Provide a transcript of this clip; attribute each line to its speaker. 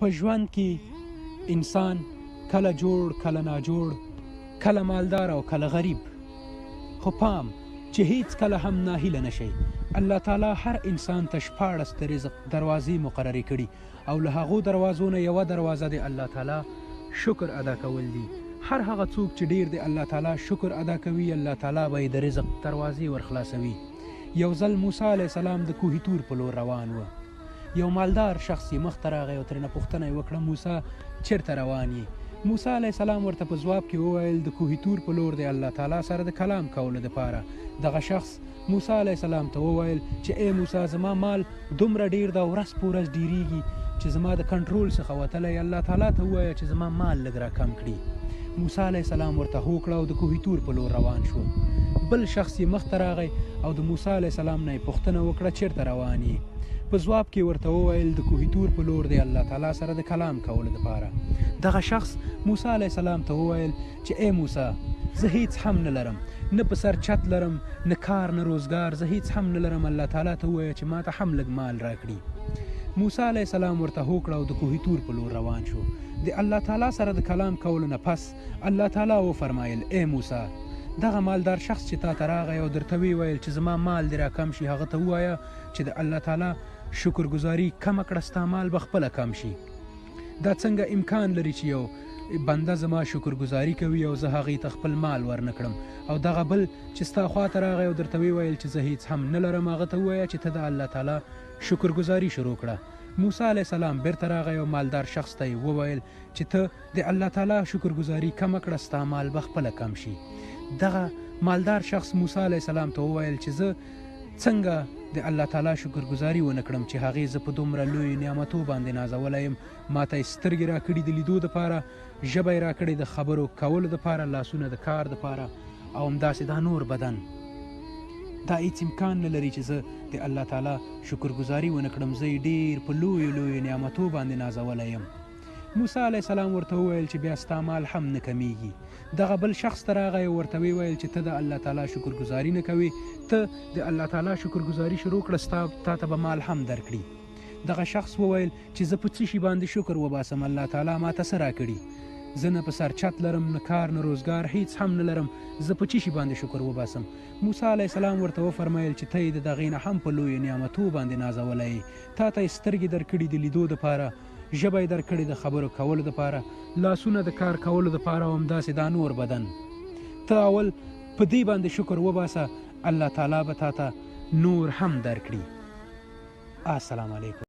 Speaker 1: په ژوند کې انسان کله جوړ کله ناجوړ، کله مالدار او کله غریب، خو پام چې هیڅ کله هم ناهیله نشئ. الله تعالی هر انسان ته 14 د رزق دروازې مقررې کړي او له هغو دروازو نه یوه دروازه د الله تعالی شکر ادا کول دي. هر هغه څوک چې ډیر د الله تعالی شکر ادا کوي، الله تعالی به یې د رزق دروازې ورخلاصوي. یو ځل موسی علیه السلام د کوه طور په لور روان و. یو مالدار شخص یې مخته راغی او ترېنه پوښتنه یې وکړه، موسی چیرته روان یې؟ موسی علیه السلام ورته په ځواب کې وویل د کوه طور په لور د الله تعالی سره د کلام کولو دپاره. دغه شخص موسی علیه السلام ته وویل چې ای موسی، زما مال دومره ډیر ده، ورځ په ورځ ډیریږي چې زما د کنټرول څخه وتلی. الله تعالی ته ووایه چې زما مال لږ راکم کړي. موسی علیه السلام ورته هو کړه او د کوه طور په لور روان شو. بل شخص یې مخته راغی او د موسی علیه السلام نه یې پوښتنه وکړه چیرته روان یې؟ په ځواب کې ورته وویل د کوه طور په لور د الله تعالی سره د کلام کولو دپاره. دغه شخص موسی علیه السلام ته وویل چې ای موسی، زه هیڅ هم نه لرم، نه په سر چت لرم، نه کار نه روزګار، زه هیڅ هم نه لرم. الله تعالی ته ووایه چې ما ته هم لږ مال راکړي. موسی علیه السلام ورته هو کړه او د کوه طور په لور روان شو. د الله تعالی سره د کلام کولو نه پس الله تعالی وفرمایل ای موسی، دغه مالدار شخص چې تا ته راغی او درته ویل چې زما مال دې راکم شي، هغه ته ووایه چې د الله تعالی شکرګزاري کمه کړه، ستا مال به خپله کم شي. دا څنګه امکان لري چې یو بنده زما شکرګزاري کوي او زه هغې ته خپل مال ورنه کړم؟ او دغه بل چې ستا خواته راغی او درته ویل چې زه هیڅ هم نه لرم، هغه ته ووایه چې ته د الله تعالی شکرګزاري شروع کړه. موسی علیه السلام بیرته راغی او مالدار شخص ته یې وویل چې ته د الله تعالی شکرګزاري کمه کړه، ستا مال به خپله کم شي. دغه مالدار شخص موسی علیه السلام ته وویل چې زه څنګه د الله تعالی شکرګزاري ونه کړم چې هغې زه په دومره لویو نعمتو باندې نازولی یم. ما ته یې سترګې راکړي د لیدو دپاره، ژبه یې راکړې د خبرو کولو دپاره، لاسونه د کار دپاره، او همداسې دا نور بدن. دا هیڅ امکان نه لري چې زه د الله تعالی شکرګزاري ونه کړم، زه یې ډېر په لویو نعمتو باندې نازولی یم. موسی علیه السلام ورته وویل چې بیا ستا مال هم نه کمیږي. دغه بل شخص ته راغی او ورته ویل چې ته د الله تعالی شکرګزاري نه کوې، ته د الله تعالی شکرګزاري شروع کړه، تا ته به مال هم درکړي. دغه شخص وویل چې زه په څه شي باندې شکر وباسم؟ الله تعالی ما ته څه راکړي؟ زه نه په سر چت لرم، نه کار نه روزګار، هیڅ هم نه لرم، زه په څه شي باندې شکر وباسم؟ موسی علیه السلام ورته وفرمیل چې ته یې د دغې نه هم په لویو نعمتو باندې نازولی یې. تا ته یې سترګې درکړي د لیدو دپاره، ژبه یې درکړې د خبرو کولو دپاره، لاسونه د کار کولو دپاره، او همداسې دا نور بدن. ته اول په دې باندې شکر وباسه، الله تعالی به تا ته نور هم درکړي. السلام علیکم.